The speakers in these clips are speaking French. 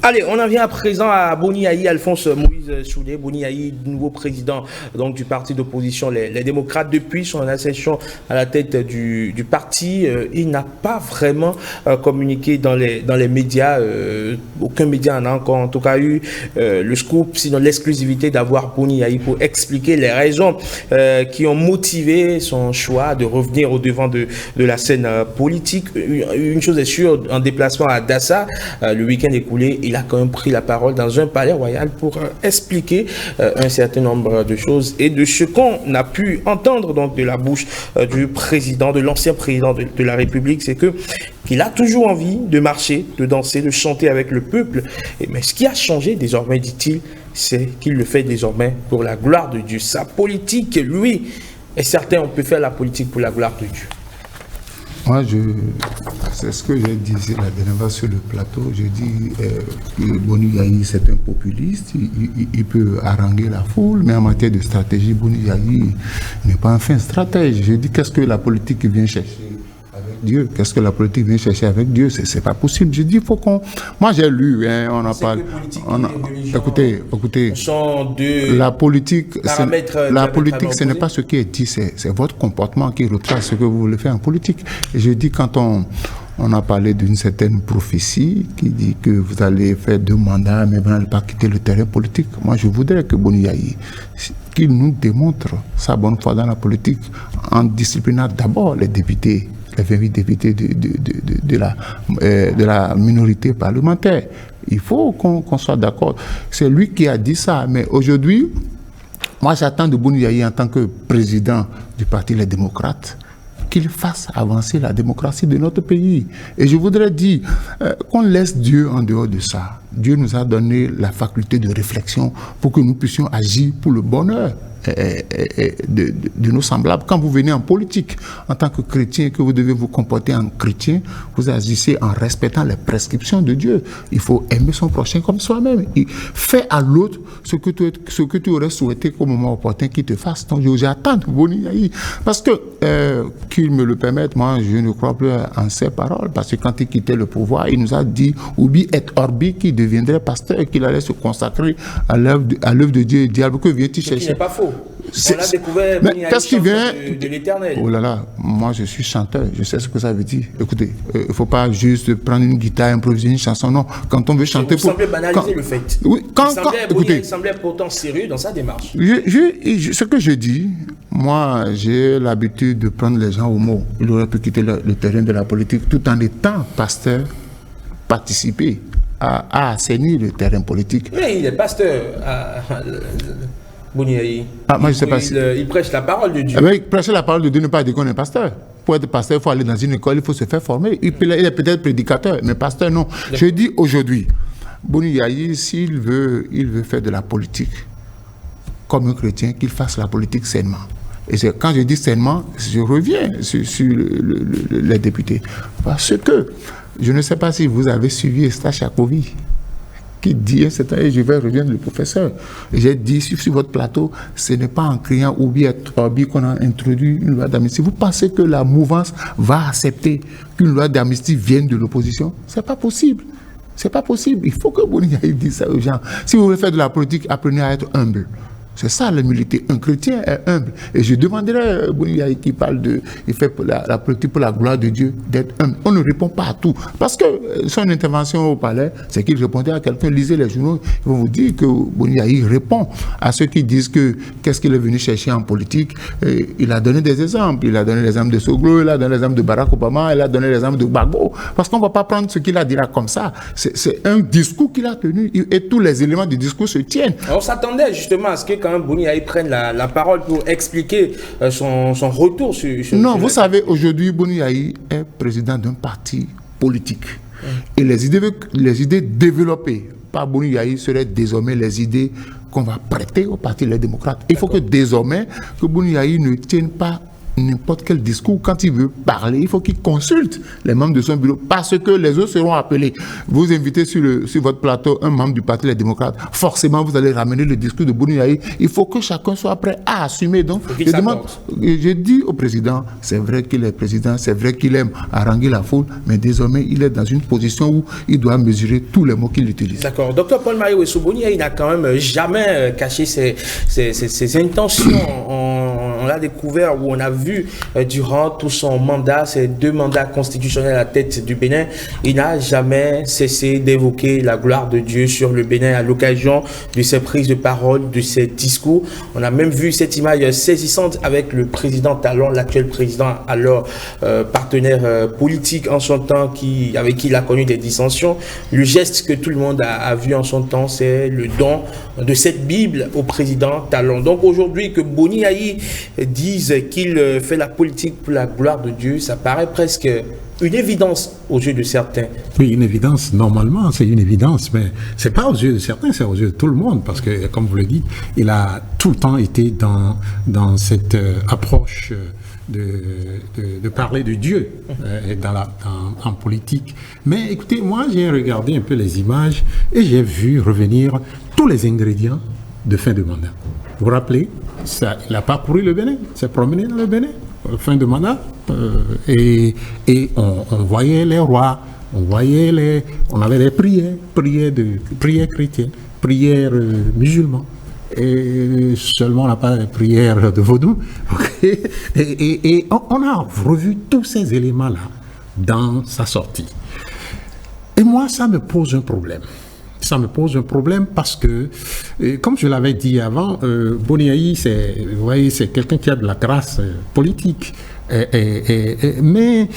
Allez, on en vient à présent à Boni Yayi, Alphonse Moïse Soudé. Boni Yayi, nouveau président donc, du parti d'opposition, les démocrates. Depuis son accession à la tête du parti, il n'a pas vraiment communiqué dans les médias. Aucun média n'a encore en tout cas eu le scoop, sinon l'exclusivité d'avoir Boni Yayi pour expliquer les raisons qui ont motivé son choix de revenir au devant de la scène politique. Une chose est sûre, en déplacement à Dassa, le week-end écoulé, il a quand même pris la parole dans un palais royal pour expliquer un certain nombre de choses et de ce qu'on a pu entendre donc de la bouche du président, de l'ancien président de la République, c'est qu'il a toujours envie de marcher, de danser, de chanter avec le peuple. Mais ce qui a changé désormais, dit-il, c'est qu'il le fait désormais pour la gloire de Dieu. Sa politique, lui, est certain, on peut faire la politique pour la gloire de Dieu. Moi, c'est ce que j'ai dit la dernière fois sur le plateau. Je dis que Boni Yayi, c'est un populiste. Il peut haranguer la foule, mais en matière de stratégie, Boni Yayi n'est pas un fin stratège. Je dis, qu'est-ce que la politique vient chercher avec Dieu? Qu'est-ce que la politique vient chercher avec Dieu? C'est pas possible. Je dis, il faut qu'on... Moi, j'ai lu, hein, on en parle. Écoutez. La politique, ce n'est pas ce qui est dit, c'est votre comportement qui retrace ce que vous voulez faire en politique. Et je dis, quand on a parlé d'une certaine prophétie qui dit que vous allez faire 2 mandats, mais vous n'allez pas quitter le terrain politique. Moi, je voudrais que Boni Yayi, qu'il nous démontre sa bonne foi dans la politique en disciplinant d'abord les députés, les 28 députés de la minorité parlementaire. Il faut qu'on soit d'accord. C'est lui qui a dit ça. Mais aujourd'hui, moi, j'attends de Boni Yayi en tant que président du Parti Les Démocrates qu'il fasse avancer la démocratie de notre pays. Et je voudrais dire qu'on laisse Dieu en dehors de ça. Dieu nous a donné la faculté de réflexion pour que nous puissions agir pour le bonheur de nos semblables. Quand vous venez en politique, en tant que chrétien, que vous devez vous comporter en chrétien, vous agissez en respectant les prescriptions de Dieu. Il faut aimer son prochain comme soi-même. Fais à l'autre ce que tu aurais souhaité qu'au moment opportun qu'il te fasse. Donc j'attends Boni Yayi. Parce que, qu'il me le permette, moi je ne crois plus en ses paroles. Parce que quand il quittait le pouvoir, il nous a dit, Ubi et Orbi, qu'il deviendrait pasteur, qu'il allait se consacrer à l'œuvre de Dieu et diable. Que vient-il chercher? Ce n'est pas faux. On a découvert qu'est-ce qui vient de l'Éternel. Oh là là, moi je suis chanteur, je sais ce que ça veut dire. Écoutez, il ne faut pas juste prendre une guitare, improviser une chanson, non. Quand on veut chanter... Vous semblez banaliser le fait. Oui, il semblait pourtant sérieux dans sa démarche. Ce que je dis, moi j'ai l'habitude de prendre les gens au mot. Il aurait pu quitter le terrain de la politique tout en étant pasteur, participer à assainir le terrain politique. Mais il est pasteur. Boni Yayi. Moi, je sais pas il prêche la parole de Dieu. Mais prêcher la parole de Dieu ne pas dire qu'on est pasteur. Pour être pasteur, il faut aller dans une école, il faut se faire former. Il est peut-être prédicateur, mais pasteur, non. Je dis aujourd'hui, Boni Yayi, s'il veut faire de la politique comme un chrétien, qu'il fasse la politique sainement. Et quand je dis sainement, je reviens sur les députés. Parce que, je ne sais pas si vous avez suivi Eustache Akovi, qui dit, je vais rejoindre le professeur. J'ai dit sur votre plateau, ce n'est pas en criant Ubi qu'on a introduit une loi d'amnistie. Vous pensez que la mouvance va accepter qu'une loi d'amnistie vienne de l'opposition? C'est pas possible. C'est pas possible. Il faut que Boni Yayi dise ça aux gens. Si vous voulez faire de la politique, apprenez à être humble. C'est ça l'humilité. Un chrétien est humble. Et je demanderais à Boni Yayi qui parle il fait la politique pour la gloire de Dieu, d'être humble. On ne répond pas à tout. Parce que son intervention au palais, c'est qu'il répondait à quelqu'un. Lisez les journaux, ils vont vous dire que Boni Yayi répond à ceux qui disent qu'est-ce qu'il est venu chercher en politique. Et il a donné des exemples. Il a donné l'exemple de Soglo, il a donné l'exemple de Barack Obama, il a donné l'exemple de Gbagbo. Parce qu'on ne va pas prendre ce qu'il a dit là comme ça. C'est un discours qu'il a tenu et tous les éléments du discours se tiennent. On s'attendait justement à ce que Boni Yayi prenne la parole pour expliquer son retour sur... Non, vous savez, aujourd'hui, Boni Yayi est président d'un parti politique. Et les idées développées par Boni Yayi seraient désormais les idées qu'on va prêter au Parti Les Démocrates. Il faut que désormais, que Boni Yayi ne tienne pas n'importe quel discours, quand il veut parler, il faut qu'il consulte les membres de son bureau parce que les autres seront appelés. Vous invitez sur votre plateau un membre du Parti Les Démocrates, forcément vous allez ramener le discours de Boni Yayi. Il faut que chacun soit prêt à assumer. Donc, je dis au président, c'est vrai qu'il est président, c'est vrai qu'il aime haranguer la foule, mais désormais il est dans une position où il doit mesurer tous les mots qu'il utilise. D'accord. Docteur Paul-Marie Ouesso, Boni Yayi n'a quand même jamais caché ses intentions. On l'a découvert, où on a vu durant tout son mandat, ses 2 mandats constitutionnels à la tête du Bénin, il n'a jamais cessé d'évoquer la gloire de Dieu sur le Bénin à l'occasion de ses prises de parole, de ses discours. On a même vu cette image saisissante avec le président Talon, l'actuel président, alors partenaire politique en son temps, avec qui il a connu des dissensions. Le geste que tout le monde a vu en son temps, c'est le don de cette Bible au président Talon. Donc aujourd'hui, que Boni Yayi dise qu'il fait la politique pour la gloire de Dieu, ça paraît presque une évidence aux yeux de certains. Oui, une évidence, normalement, c'est une évidence, mais c'est pas aux yeux de certains, c'est aux yeux de tout le monde, parce que, comme vous le dites, il a tout le temps été dans cette approche de parler de Dieu en politique. Mais écoutez, moi, j'ai regardé un peu les images et j'ai vu revenir tous les ingrédients de fin de mandat. Vous vous rappelez, il a parcouru le Bénin, s'est promené dans le Bénin, fin de mandat, et on voyait les rois, on avait des prières chrétiennes, prières musulmanes, et seulement on n'a pas de prières de vaudou. Okay? Et on a revu tous ces éléments-là dans sa sortie. Et moi, ça me pose un problème. Ça me pose un problème parce que, comme je l'avais dit avant, Boni Yayi, c'est quelqu'un qui a de la grâce politique. Mais,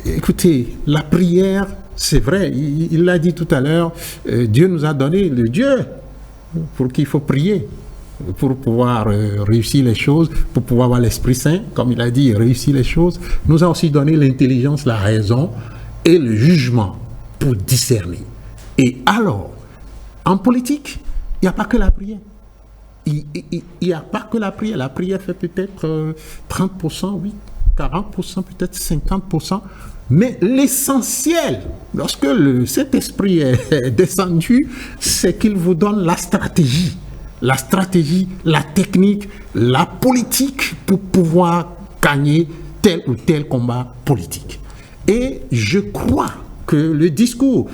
écoutez, la prière, c'est vrai, il l'a dit tout à l'heure, Dieu nous a donné le Dieu pour qui il faut prier, pour pouvoir réussir les choses, pour pouvoir avoir l'Esprit Saint, comme il a dit, réussir les choses. Nous a aussi donné l'intelligence, la raison et le jugement pour discerner. Et alors, en politique, il n'y a pas que la prière. Il n'y a pas que la prière. La prière fait peut-être 30%, oui, 40%, peut-être 50%. Mais l'essentiel, lorsque cet esprit est descendu, c'est qu'il vous donne la stratégie, la technique, la politique pour pouvoir gagner tel ou tel combat politique. Et je crois que le discours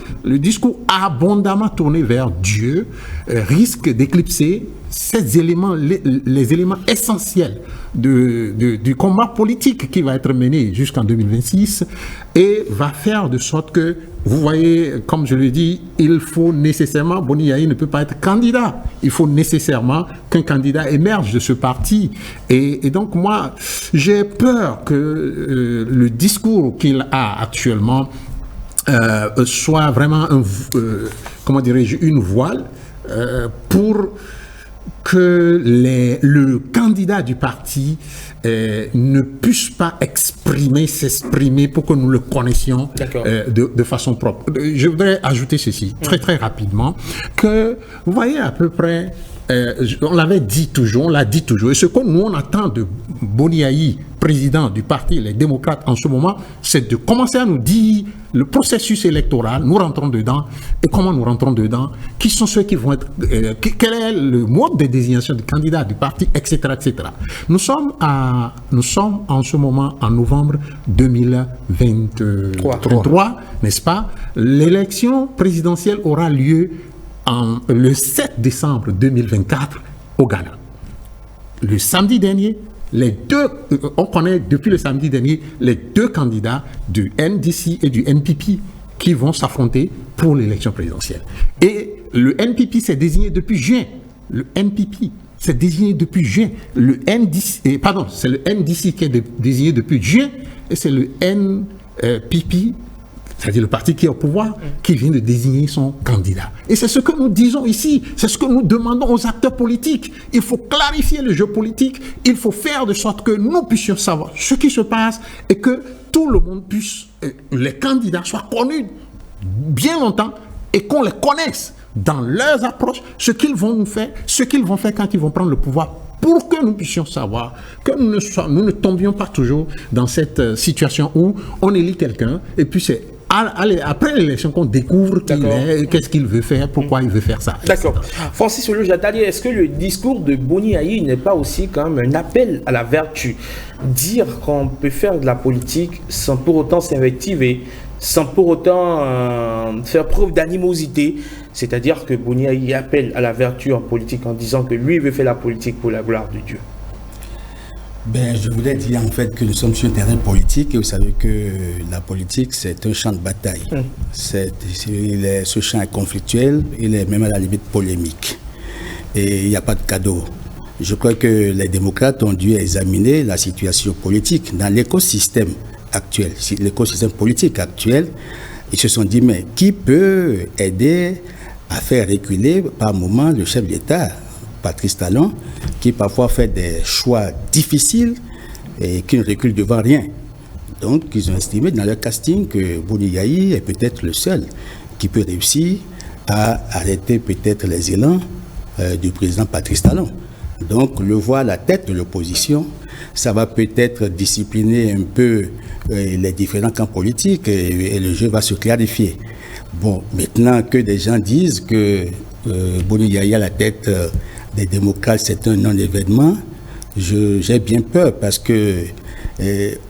abondamment tourné vers Dieu risque d'éclipser ces éléments, les éléments essentiels du combat politique qui va être mené jusqu'en 2026 et va faire de sorte que, vous voyez, comme je le dis, il faut nécessairement, Boni Yayi ne peut pas être candidat, il faut nécessairement qu'un candidat émerge de ce parti. Et donc moi, j'ai peur que le discours qu'il a actuellement soit vraiment comment dirais-je, une voile pour que le candidat du parti ne puisse pas s'exprimer pour que nous le connaissions de façon propre. Je voudrais ajouter ceci très très rapidement, que vous voyez à peu près, on l'avait dit toujours, on l'a dit toujours, et ce que nous on attend de Boni Yayi, président du parti Les Démocrates en ce moment, c'est de commencer à nous dire le processus électoral, nous rentrons dedans, et comment nous rentrons dedans, qui sont ceux qui vont être, quel est le mode de désignation du candidat du parti, etc., etc. Nous sommes en ce moment en novembre 2023, n'est-ce pas? L'élection présidentielle aura lieu le 7 décembre 2024 au Ghana. Le samedi dernier, on connaît depuis le samedi dernier les 2 candidats du NDC et du NPP qui vont s'affronter pour l'élection présidentielle. Et le NPP s'est désigné depuis juin. Le NPP s'est désigné depuis juin. C'est le NDC qui est désigné depuis juin et c'est le NPP, c'est-à-dire le parti qui est au pouvoir, qui vient de désigner son candidat. Et c'est ce que nous disons ici, c'est ce que nous demandons aux acteurs politiques. Il faut clarifier le jeu politique, il faut faire de sorte que nous puissions savoir ce qui se passe et que tout le monde puisse, les candidats soient connus bien longtemps et qu'on les connaisse dans leurs approches, ce qu'ils vont nous faire, ce qu'ils vont faire quand ils vont prendre le pouvoir, pour que nous puissions savoir, que nous ne tombions pas toujours dans cette situation où on élit quelqu'un et puis c'est après l'élection qu'on découvre qui il est, qu'est-ce qu'il veut faire, pourquoi il veut faire ça. D'accord. Francis Olo-Jatali, est-ce que le discours de Boni Yayi n'est pas aussi quand même un appel à la vertu? Dire qu'on peut faire de la politique sans pour autant s'invective et sans pour autant faire preuve d'animosité, c'est-à-dire que Boni Yayi appelle à la vertu en politique en disant que lui veut faire la politique pour la gloire de Dieu. Ben, je voulais dire en fait que nous sommes sur un terrain politique et vous savez que la politique c'est un champ de bataille. Ce champ est conflictuel, il est même à la limite polémique et il n'y a pas de cadeau. Je crois que les démocrates ont dû examiner la situation politique dans l'écosystème actuel, l'écosystème politique actuel. Ils se sont dit mais qui peut aider à faire reculer par moment le chef d'État, Patrice Talon, qui parfois fait des choix difficiles et qui ne recule devant rien. Donc, ils ont estimé dans leur casting que Boni Yayi est peut-être le seul qui peut réussir à arrêter peut-être les élans du président Patrice Talon. Donc, le voir à la tête de l'opposition, ça va peut-être discipliner un peu les différents camps politiques et le jeu va se clarifier. Bon, maintenant que des gens disent que Boni Yayi à la tête des démocrates, c'est un non-événement, j'ai bien peur parce que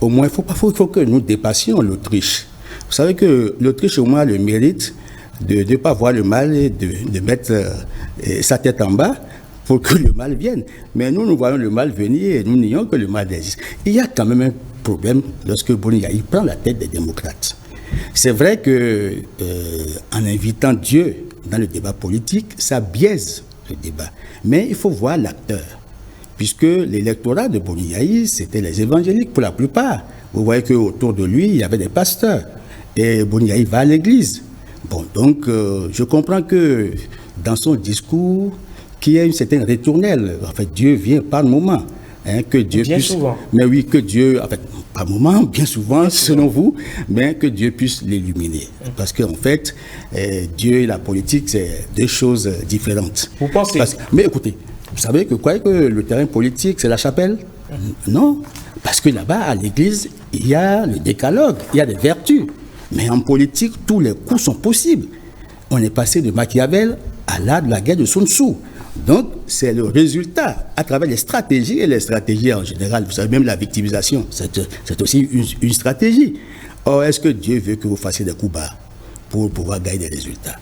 au moins, il faut que nous dépassions l'Autriche. Vous savez que l'Autriche, au moins, a le mérite de ne pas voir le mal et de mettre sa tête en bas pour que le mal vienne. Mais nous voyons le mal venir et nous nions que le mal existe. Il y a quand même un problème lorsque Boni Yayi prend la tête des démocrates. C'est vrai que en invitant Dieu dans le débat politique, ça biaise le débat. Mais il faut voir l'acteur. Puisque l'électorat de Boni Yayi, c'était les évangéliques pour la plupart. Vous voyez qu'autour de lui, il y avait des pasteurs. Et Boni Yayi va à l'église. Bon, donc, je comprends que dans son discours, qu'il y a une certaine ritournelle. En fait, Dieu vient par moment. Hein, que Dieu bien puisse, souvent. Mais oui, que Dieu, en fait, par moment, bien souvent, selon vous, mais que Dieu puisse l'illuminer. Parce qu'en fait, Dieu et la politique, c'est deux choses différentes. Vous pensez? Mais écoutez, vous savez que quoi que le terrain politique, c'est la chapelle? Non, parce que là-bas, à l'église, il y a le décalogue, il y a des vertus. Mais en politique, tous les coups sont possibles. On est passé de Machiavel à l'art de la guerre de Sun Tzu. Donc, c'est le résultat à travers les stratégies, et les stratégies en général, vous savez, même la victimisation, c'est aussi une stratégie. Or, est-ce que Dieu veut que vous fassiez des coups bas pour pouvoir gagner des résultats?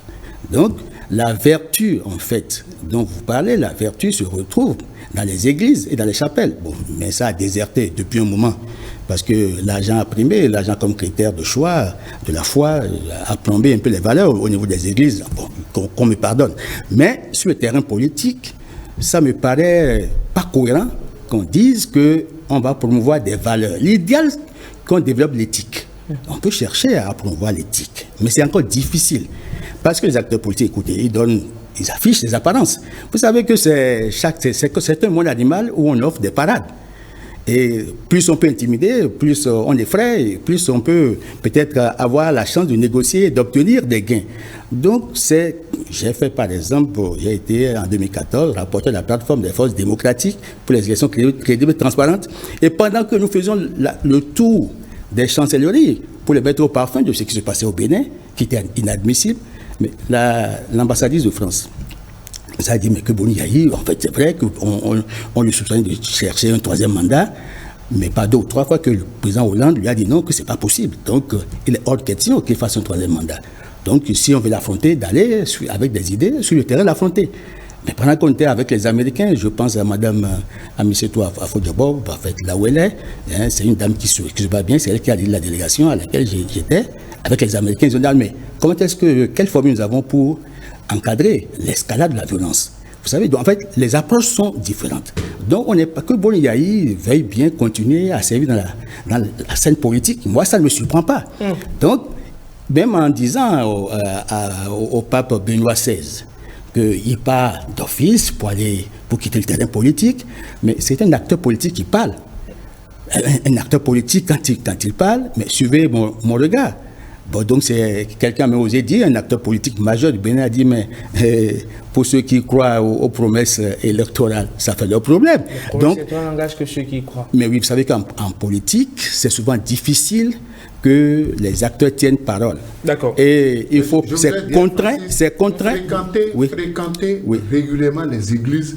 Donc, la vertu, en fait, dont vous parlez, la vertu se retrouve dans les églises et dans les chapelles. Bon, mais ça a déserté depuis un moment, parce que l'argent a primé, l'argent comme critère de choix de la foi a plombé un peu les valeurs au niveau des églises. Bon, qu'on me pardonne. Mais sur le terrain politique, ça me paraît pas cohérent qu'on dise qu'on va promouvoir des valeurs. L'idéal, qu'on développe l'éthique. On peut chercher à promouvoir l'éthique, mais c'est encore difficile. Parce que les acteurs politiques, écoutez, ils affichent des apparences. Vous savez que c'est un monde animal où on offre des parades. Et plus on peut intimider, plus on effraie, plus on peut peut-être avoir la chance de négocier et d'obtenir des gains. Donc, j'ai fait par exemple, j'ai été en 2014 rapporteur de la plateforme des forces démocratiques pour les élections crédibles et transparentes. Et pendant que nous faisions le tour des chancelleries pour les mettre au parfum de ce qui se passait au Bénin, qui était inadmissible, mais l'ambassadrice de France, ça a dit, mais que Boni Yayi, en fait, c'est vrai qu'on lui soupçonne de chercher un troisième mandat, mais pas 2 ou 3 fois que le président Hollande lui a dit non, que ce n'est pas possible. Donc, il est hors de question qu'il fasse un troisième mandat. Donc, si on veut l'affronter, d'aller avec des idées sur le terrain, l'affronter. Mais pendant qu'on était avec les Américains, je pense à Mme Amisetou Afo-Diabo, en fait, là où elle est, hein, c'est une dame qui se bat bien, c'est elle qui a dit la délégation à laquelle j'étais, avec les Américains. Ils ont dit, mais quelle formule nous avons pour encadrer l'escalade de la violence? Vous savez, donc en fait, les approches sont différentes. Donc, on n'est pas que Boni Yayi veuille bien continuer à servir dans la scène politique. Moi, ça ne me surprend pas. Donc, même en disant au pape Benoît XVI qu'il part d'office pour quitter le terrain politique, mais c'est un acteur politique qui parle. Un acteur politique, quand il parle, mais suivez mon regard. Bon, donc, quelqu'un m'a osé dire, un acteur politique majeur du Bénin a dit, mais pour ceux qui croient aux promesses électorales, ça fait leur problème. Donc, c'est un langage que ceux qui y croient. Mais oui, vous savez qu'en politique, c'est souvent difficile que les acteurs tiennent parole. D'accord. Et il faut, c'est contraint. Fréquenter régulièrement les églises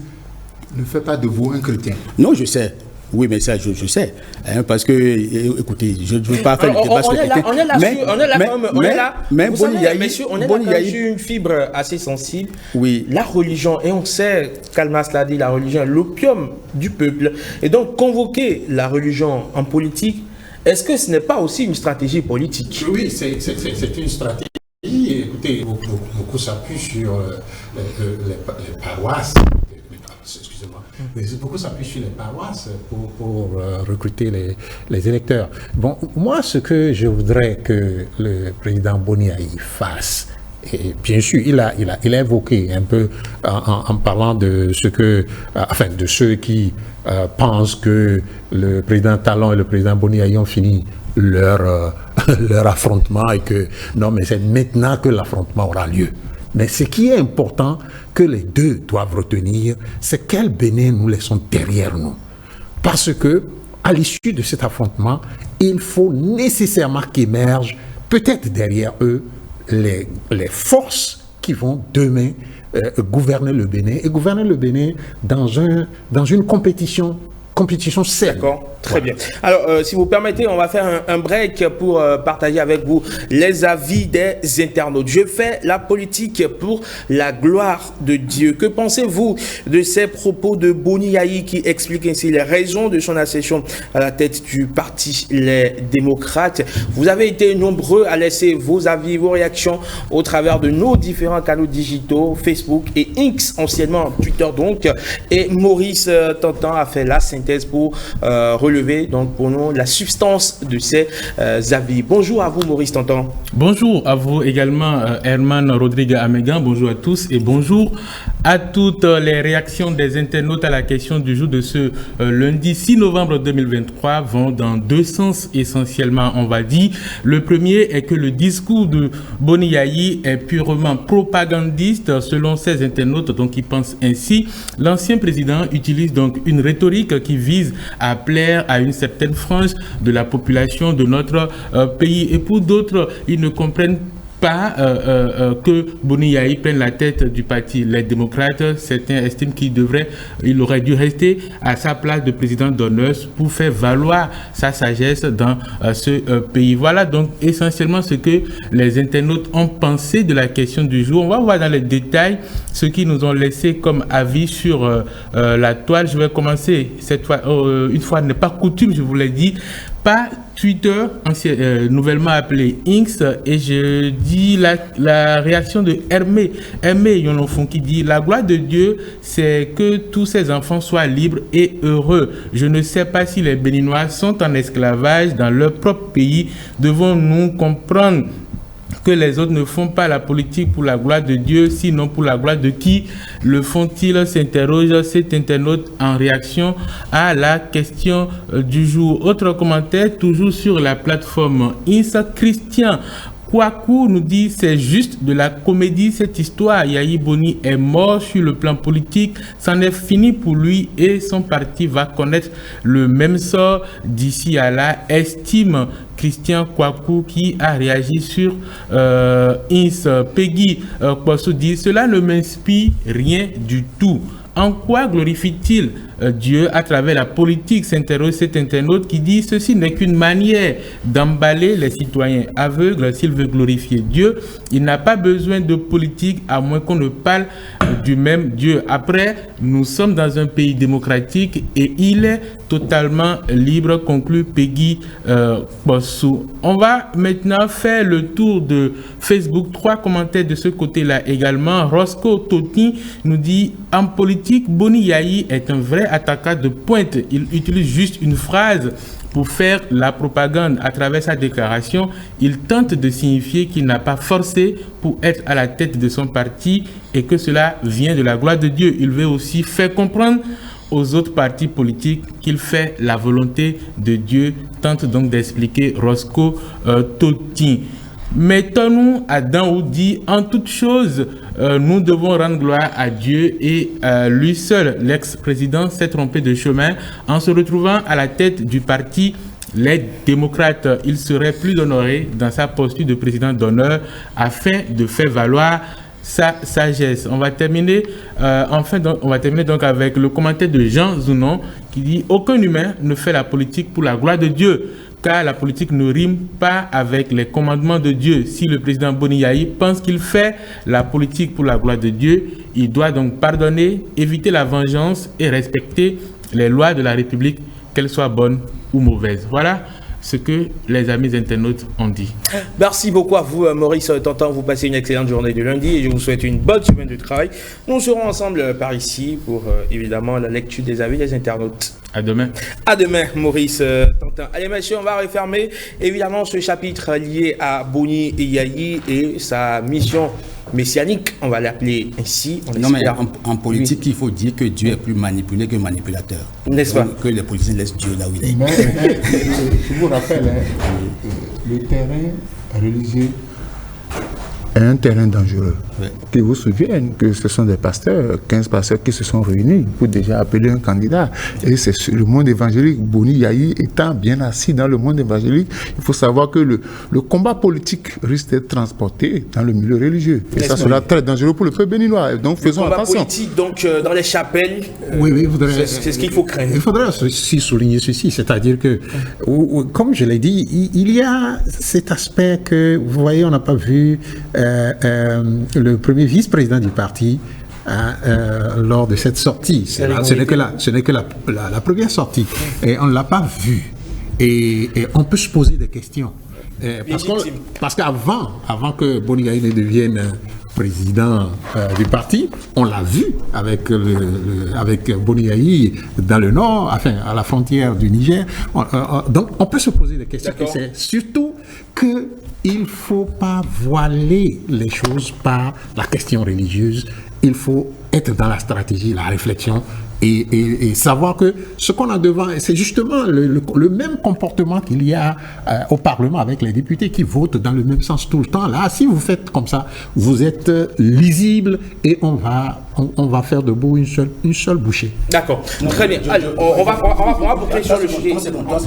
ne fait pas de vous un chrétien. Non, je sais. Oui, mais ça, je sais. Hein, parce que, écoutez, je ne veux pas faire le débat sur les chrétiens. On est là, mais vous savez, messieurs, on est là sur une fibre assez sensible. Oui. La religion, et on sait, Kalmas l'a dit, la religion est l'opium du peuple. Et donc, convoquer la religion en politique, est-ce que ce n'est pas aussi une stratégie politique? Oui, c'est une stratégie. Écoutez, beaucoup s'appuient sur les paroisses. Excusez-moi. Beaucoup s'appuient sur les paroisses pour recruter les électeurs. Bon, moi, ce que je voudrais que le président Boni Yayi fasse, et bien sûr, il a évoqué un peu en parlant de ce que, de ceux qui pensent que le président Talon et le président Boni Yayi ont fini leur affrontement et que non, mais c'est maintenant que l'affrontement aura lieu. Mais ce qui est important que les deux doivent retenir, c'est quel Bénin nous laissons derrière nous. Parce que, à l'issue de cet affrontement, il faut nécessairement qu'émergent, peut-être derrière eux, les forces qui vont demain gouverner le Bénin, et gouverner le Bénin dans une compétition saine. D'accord, très bien. Alors, si vous permettez, on va faire un break pour partager avec vous les avis des internautes. Je fais la politique pour la gloire de Dieu. Que pensez-vous de ces propos de Boni Yayi qui explique ainsi les raisons de son accession à la tête du parti Les Démocrates? Vous avez été nombreux à laisser vos avis, vos réactions au travers de nos différents canaux digitaux, Facebook et X, anciennement Twitter donc. Et Maurice Tantan a fait la synthèse pour relever donc pour nous la substance de ces avis. Bonjour à vous Maurice Tantan. Bonjour à vous également Herman Rodrigue Amégan. Bonjour à tous et bonjour à toutes les réactions des internautes à la question du jour de ce lundi 6 novembre 2023 vont dans deux sens essentiellement on va dire. Le premier est que le discours de Boni Yayi est purement propagandiste selon ces internautes donc qui pensent ainsi. L'ancien président utilise donc une rhétorique qui vise à plaire à une certaine frange de la population de notre pays. Et pour d'autres, ils ne comprennent pas que Boni Yayi prenne la tête du parti Les Démocrates. Certains estiment qu'il aurait dû rester à sa place de président d'honneur pour faire valoir sa sagesse dans ce pays. Voilà donc essentiellement ce que les internautes ont pensé de la question du jour. On va voir dans les détails ce qu'ils nous ont laissé comme avis sur la toile. Je vais commencer cette fois, une fois n'est pas coutume, je vous l'ai dit, par Twitter, nouvellement appelé X, et je dis la réaction de Hermé Yonofon qui dit « La gloire de Dieu, c'est que tous ses enfants soient libres et heureux. Je ne sais pas si les Béninois sont en esclavage dans leur propre pays. Devons-nous comprendre que les autres ne font pas la politique pour la gloire de Dieu, sinon pour la gloire de qui le font-ils » s'interroge cet internaute en réaction à la question du jour. Autre commentaire, toujours sur la plateforme Insta, Christian Kwaku nous dit c'est juste de la comédie cette histoire. Yayi Boni est mort sur le plan politique, c'en est fini pour lui et son parti va connaître le même sort d'ici à là, estime Christian Kwaku qui a réagi sur Ins. Peggy Kwasu dit cela ne m'inspire rien du tout. En quoi glorifie-t-il Dieu à travers la politique, s'interroge cet internaute qui dit ceci n'est qu'une manière d'emballer les citoyens aveugles. S'il veut glorifier Dieu, il n'a pas besoin de politique à moins qu'on ne parle du même Dieu. Après, nous sommes dans un pays démocratique et il est totalement libre, conclut Peggy Bossou. On va maintenant faire le tour de Facebook. 3 commentaires de ce côté-là également. Roscoe Toti nous dit en politique, Boni Yayi est un vrai attaquant de pointe. Il utilise juste une phrase pour faire la propagande. À travers sa déclaration, il tente de signifier qu'il n'a pas forcé pour être à la tête de son parti et que cela vient de la gloire de Dieu. Il veut aussi faire comprendre aux autres partis politiques qu'il fait la volonté de Dieu, tente donc d'expliquer Roscoe Toti. Mettons-nous à Danhou dit, en toute chose, nous devons rendre gloire à Dieu et lui seul. L'ex-président s'est trompé de chemin en se retrouvant à la tête du parti Les Démocrates. Il serait plus honoré dans sa posture de président d'honneur afin de faire valoir sa sagesse. On va terminer donc avec le commentaire de Jean Zounon qui dit « Aucun humain ne fait la politique pour la gloire de Dieu, car la politique ne rime pas avec les commandements de Dieu. Si le président Boni Yayi pense qu'il fait la politique pour la gloire de Dieu, il doit donc pardonner, éviter la vengeance et respecter les lois de la République, qu'elles soient bonnes ou mauvaises. » Voilà ce que les amis internautes ont dit. Merci beaucoup à vous, Maurice Tantan. Vous passez une excellente journée de lundi et je vous souhaite une bonne semaine de travail. Nous serons ensemble par ici pour évidemment la lecture des avis des internautes. À demain. À demain, Maurice Tantan. Allez, messieurs, on va refermer évidemment ce chapitre lié à Boni Yayi et sa mission messianique, on va l'appeler ainsi. Non, mais en politique, oui, il faut dire que Dieu est plus manipulé que manipulateur. N'est-ce pas? Que les politiciens laissent Dieu là où il est. Mais, je vous rappelle, le terrain religieux est un terrain dangereux. Oui. Que vous souviennent que ce sont des pasteurs, 15 pasteurs qui se sont réunis pour déjà appeler un candidat. Et c'est sur le monde évangélique, Boni Yayi étant bien assis dans le monde évangélique, il faut savoir que le combat politique risque d'être transporté dans le milieu religieux. Et ça sera très dangereux pour le peuple béninois. Donc faisons attention. Le combat politique, donc dans les chapelles, c'est ce qu'il faut craindre. Il faudrait aussi souligner ceci, c'est-à-dire que, comme je l'ai dit, il y a cet aspect que, vous voyez, on n'a pas vu le premier vice-président du parti lors de cette sortie. Ce n'est que la première sortie. Et on ne l'a pas vu. Et on peut se poser des questions. Parce qu'avant que Boni Yayi ne devienne président du parti, on l'a vu avec Boni Yayi dans le nord, enfin à la frontière du Niger. Donc on peut se poser des questions. Et c'est surtout qu'il ne faut pas voiler les choses par la question religieuse. Il faut être dans la stratégie, la réflexion et savoir que ce qu'on a devant, c'est justement le même comportement qu'il y a au Parlement avec les députés qui votent dans le même sens tout le temps. Là, si vous faites comme ça, vous êtes lisible et on va faire de vous une seule bouchée. D'accord. Très bien. Allez, on va boucler sur le sujet.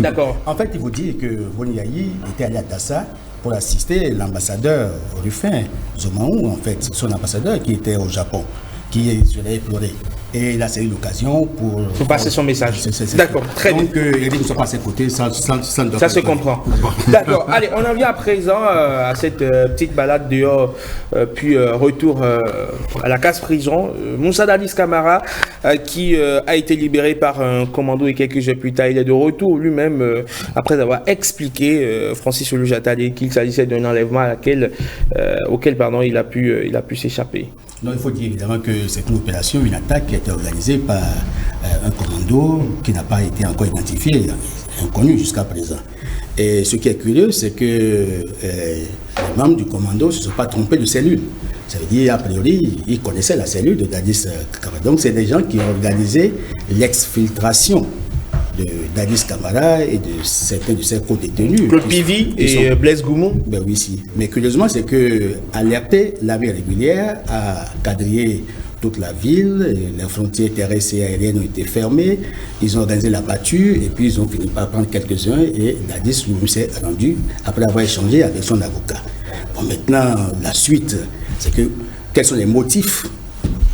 D'accord. En fait, il faut dire que Boni Yayi était allé à Dassa pour assister l'ambassadeur Rufin Zomaou, en fait, son ambassadeur qui était au Japon, qui est pleuré. Et là, c'est une occasion pour passer son message. D'accord, très bien. Donc, il dit qu'ils sont passés à côté, ça se comprend. D'accord, allez, on en vient à présent à cette petite balade dehors, puis retour à la case-prison. Moussa Dadis Camara, qui a été libéré par un commando et quelques heures plus tard, il est de retour lui-même, après avoir expliqué, Francis Olujatade, qu'il s'agissait d'un enlèvement auquel il a pu s'échapper. Donc, il faut dire évidemment que c'est une opération, une attaque qui a été organisée par un commando qui n'a pas été encore identifié, inconnu jusqu'à présent. Et ce qui est curieux, c'est que les membres du commando ne se sont pas trompés de cellule. Ça veut dire, a priori, ils connaissaient la cellule de Dadis Camara. Donc, c'est des gens qui ont organisé l'exfiltration de Dadis Camara et de certains de ses co-détenus. Claude Pivi et Blaise Goumou. Ben oui, si. Mais curieusement, c'est que alerter l'armée régulière a quadrillé toute la ville, les frontières terrestres et aériennes ont été fermées, ils ont organisé la battue et puis ils ont fini par prendre quelques-uns et Dadis lui s'est rendu après avoir échangé avec son avocat. Bon, maintenant, la suite, c'est que quels sont les motifs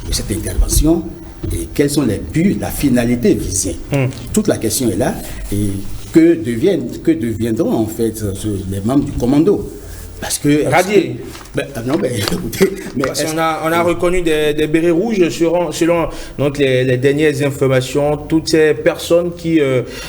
de cette intervention et quels sont les buts, la finalité visée. Toute la question est là. Et que deviendront en fait les membres du commando? Parce que... Radié. Écoutez... Parce qu'on a reconnu des bérets rouges selon donc, les dernières informations. Toutes ces personnes qui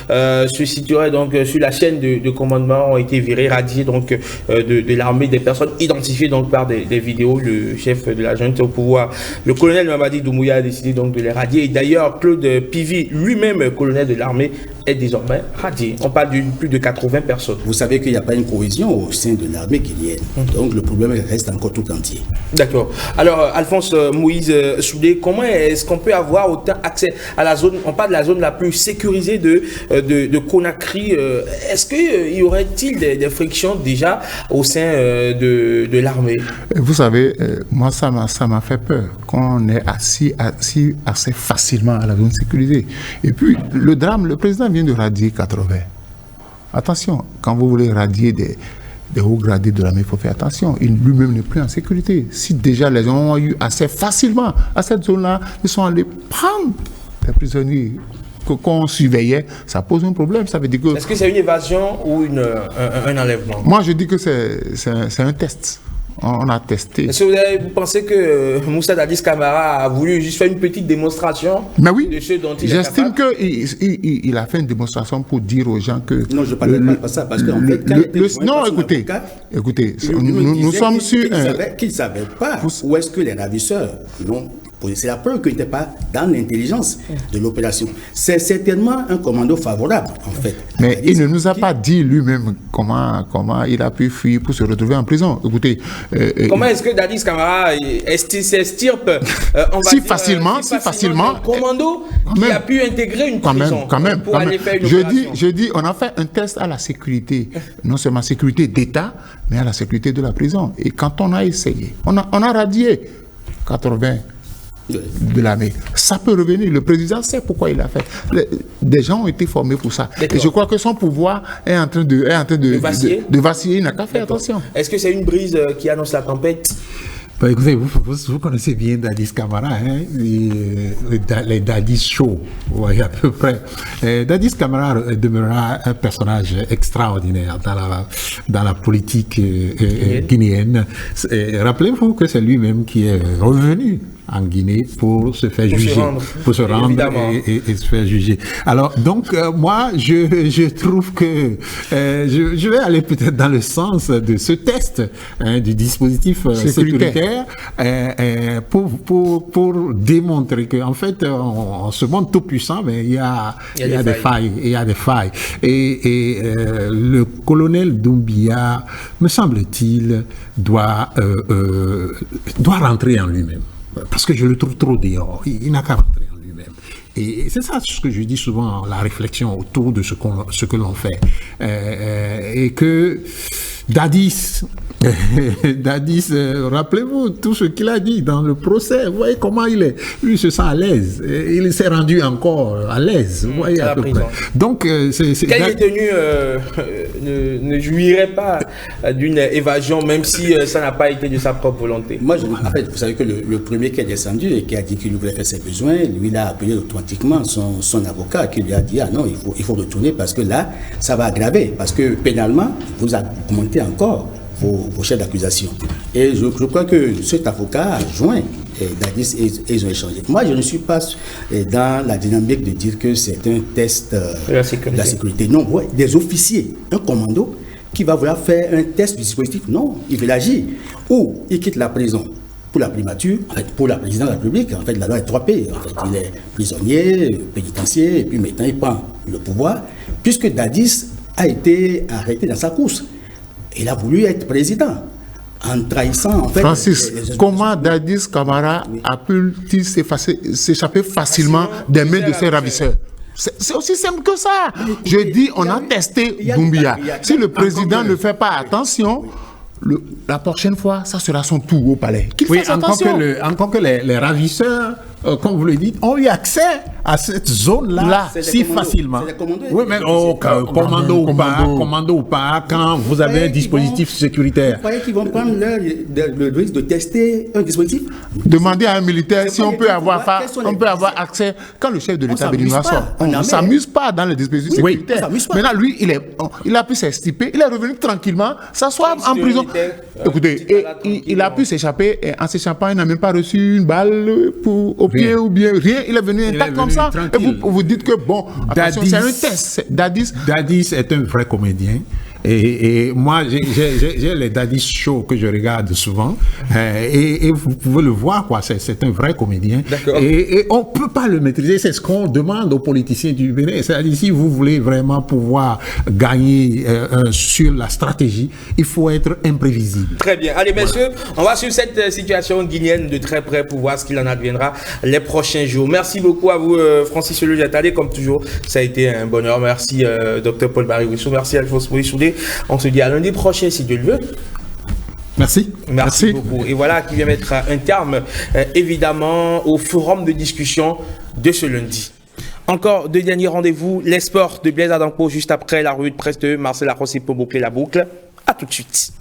se situeraient donc, sur la chaîne de commandement ont été virées, radiées donc, de l'armée, des personnes identifiées donc, par des vidéos. Le chef de la junte au pouvoir, le colonel Mamadi Doumbouya, a décidé donc, de les radier. Et d'ailleurs, Claude Pivi, lui-même colonel de l'armée, est désormais radié. On parle de plus de 80 personnes. Vous savez qu'il n'y a pas une cohésion au sein de l'armée guinéenne. Donc le problème reste l'Est encore tout entier. D'accord. Alors, Alphonse Moïse Soudé, comment est-ce qu'on peut avoir autant accès à la zone, on parle de la zone la plus sécurisée de Conakry, est-ce qu'il y aurait-il des frictions déjà au sein de l'armée? Vous savez, moi, ça m'a fait peur qu'on est assis assez facilement à la zone sécurisée. Et puis, le drame, le président vient de radier 80. Attention, quand vous voulez radier des hauts gradés de l'armée, il faut faire attention. Il lui-même n'est plus en sécurité. Si déjà les gens ont eu assez facilement à cette zone-là, ils sont allés prendre des prisonniers qu'on surveillait, ça pose un problème. Ça veut dire que... Est-ce que c'est une évasion ou un enlèvement? Moi, je dis que c'est un test. On a testé. Est-ce que vous pensez que Moussa Dadis Camara a voulu juste faire une petite démonstration de ce dont il est capable? J'estime qu'il a fait une démonstration pour dire aux gens que... Non, je ne parlais pas de ça, parce qu'en fait... Non, écoutez, nous sommes sur... Qu'il ne savait pas où est-ce que les ravisseurs l'ont... C'est la preuve qu'il n'était pas dans l'intelligence de l'opération. C'est certainement un commando favorable, en fait. Mais il ne nous a pas dit lui-même comment il a pu fuir pour se retrouver en prison. Écoutez... comment est-ce que Dadis Camara s'estirpe si facilement un commando qui a pu intégrer une prison pour aller faire une opération? Je dis, on a fait un test à la sécurité, non seulement sécurité d'État, mais à la sécurité de la prison. Et quand on a essayé, on a radié 80 de l'armée. Ça peut revenir. Le président sait pourquoi il l'a fait. Des gens ont été formés pour ça. Et je crois que son pouvoir est en train de vaciller. Il n'a qu'à faire attention. Est-ce que c'est une brise qui annonce la tempête? Bah, écoutez, vous connaissez bien Dadis Camara, hein, les Dadis show, vous voyez à peu près. Dadis Camara demeurera un personnage extraordinaire dans la politique guinéenne. Rappelez-vous que c'est lui-même qui est revenu en Guinée pour se faire juger, pour se rendre et se faire juger. Alors, donc, moi, je trouve que je vais aller peut-être dans le sens de ce test du dispositif sécuritaire pour démontrer qu'en fait, on se montre tout puissant, mais il y a des failles. Il y a des failles. Et le colonel Doumbia, me semble-t-il, doit rentrer en lui-même. Parce que je le trouve trop dehors. Il n'a qu'à rentrer en lui-même. Et c'est ça ce que je dis souvent, la réflexion autour de ce que l'on fait. Et que Dadis, rappelez-vous tout ce qu'il a dit dans le procès. Vous voyez comment il est. Lui, il se sent à l'aise. Il s'est rendu encore à l'aise. Vous voyez à peu près. Donc, quel détenu ne jouirait pas d'une évasion, même si ça n'a pas été de sa propre volonté? Moi, en fait, vous savez que le premier qui est descendu et qui a dit qu'il voulait faire ses besoins, lui, il a appelé automatiquement son avocat qui lui a dit: ah non, il faut retourner parce que là, ça va aggraver. Parce que pénalement, vous augmentez encore vos chefs d'accusation. Et je crois que cet avocat a joint Dadis et ils ont échangé. Moi, je ne suis pas dans la dynamique de dire que c'est un test de la sécurité. Non, ouais, des officiers, un commando qui va vouloir faire un test du dispositif. Non, il veut agir. Ou il quitte la prison pour la primature, en fait, pour la présidence de la République. En fait, la loi est 3P. En fait, il est prisonnier, pénitencier, et puis maintenant il prend le pouvoir, puisque Dadis a été arrêté dans sa course. Il a voulu être président en trahissant, en fait... Francis, comment Dadis Camara a pu s'échapper facilement des mains de ses ravisseurs? C'est aussi simple que ça. Je dis, on a testé Doumbia. Si le président ne fait pas attention, la prochaine fois, ça sera son tour au palais. Qu'il fasse attention. Encore que les ravisseurs, comme vous le dites, ont eu accès à cette zone-là si facilement. Oui, mais commando ou pas, quand vous avez un dispositif sécuritaire. Vous croyez qu'ils vont prendre le risque de tester un dispositif? Demandez à un militaire si on peut avoir accès. Quand le chef de l'État béninois sort, on ne s'amuse pas dans le dispositif sécuritaire. Maintenant, lui, il a pu s'extirper, il est revenu tranquillement, s'asseoir en prison. Écoutez, il a pu s'échapper, en s'échappant, il n'a même pas reçu une balle au pied ou bien rien. Il est venu intact comme ça. Et vous dites que bon, c'est un test. Dadis est un vrai comédien. Et moi, j'ai les daddy shows que je regarde souvent. Et vous pouvez le voir, quoi. C'est un vrai comédien. Et on ne peut pas le maîtriser. C'est ce qu'on demande aux politiciens du Bénin. C'est-à-dire, si vous voulez vraiment pouvoir gagner sur la stratégie, il faut être imprévisible. Très bien. Allez, messieurs, on va suivre cette situation guinéenne de très près pour voir ce qu'il en adviendra les prochains jours. Merci beaucoup à vous, Francis Lejatale. Comme toujours, ça a été un bonheur. Merci, Dr Paul Barry-Wissou. Merci, Alphonse Moïse-Soudé. On se dit à lundi prochain, si Dieu le veut. Merci beaucoup. Et voilà qui vient mettre un terme, évidemment, au forum de discussion de ce lundi. Encore deux derniers rendez-vous, les sports de Blaise Adampo juste après la revue de presse de Marcel Arrossi pour boucler la boucle. À tout de suite.